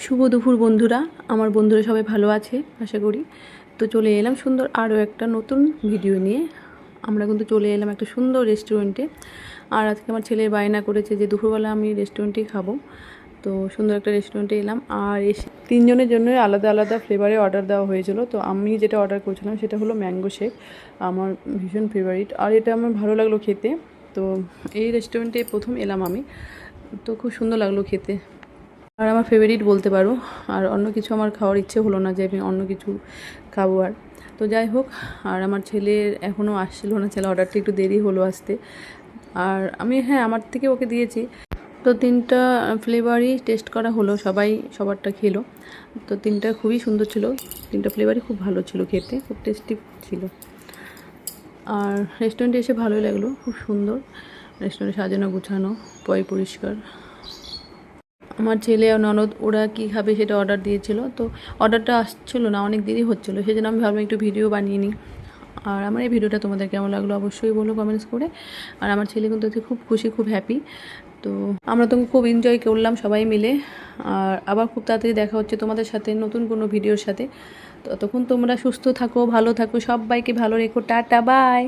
শুভ দুপুর বন্ধুরা, আমার বন্ধুরা সবাই ভালো আছে আশা করি। তো চলে এলাম সুন্দর আরও একটা নতুন ভিডিও নিয়ে। আমরা কিন্তু চলে এলাম একটা সুন্দর রেস্টুরেন্টে। আর আজকে আমার ছেলে বায়না করেছে যে দুপুরবেলা আমি রেস্টুরেন্টেই খাবো। তো সুন্দর একটা রেস্টুরেন্টে এলাম। আর এসে তিনজনের জন্যই আলাদা আলাদা ফ্লেভারে অর্ডার দেওয়া হয়েছিল। তো আমি যেটা অর্ডার করেছিলাম সেটা হলো ম্যাঙ্গো শেক, আমার ভীষণ ফেভারিট। আর এটা আমার ভালো লাগলো খেতে। তো এই রেস্টুরেন্টে প্রথম এলাম আমি, তো খুব সুন্দর লাগলো খেতে। আর আমার ফেভারিট বলতে পারো। আর অন্য কিছু আমার খাওয়ার ইচ্ছে হলো না যে আমি অন্য কিছু খাবো। আর তো যাই হোক, আর আমার ছেলের এখনও আসছিলো না, ছেলে অর্ডারটা একটু দেরি হলো আসতে। আর আমি আমার থেকে ওকে দিয়েছি। তো তিনটা ফ্লেভারই টেস্ট করা হলো, সবাই সবারটা খেলো। তো তিনটা খুবই সুন্দর ছিল, তিনটা ফ্লেভারই খুব ভালো ছিল, খেতে খুব টেস্টি ছিল। আর রেস্টুরেন্টে এসে ভালোই লাগলো, খুব সুন্দর রেস্টুরেন্ট, সাজানো গুছানো, পরিষ্কার। আমার ছেলে আর ননদ ওরা কী খাবে সেটা অর্ডার দিয়েছিল। তো অর্ডারটা আসছিলো না, অনেক দেরি হচ্ছিলো, সেই জন্য আমি ভাবলাম একটু ভিডিও বানিয়ে নিই। আর আমার এই ভিডিওটা তোমাদের কেমন লাগলো অবশ্যই বলো কমেন্টস করে। আর আমার ছেলে কিন্তু খুব খুশি, খুব হ্যাপি। তো আমরা তো খুব এনজয় করলাম সবাই মিলে। আর আবার খুব তাড়াতাড়ি দেখা হচ্ছে তোমাদের সাথে নতুন কোনো ভিডিওর সাথে। ততক্ষণ তোমরা সুস্থ থাকো, ভালো থাকো, সবাইকে ভালো রেখো, টাটা বাই।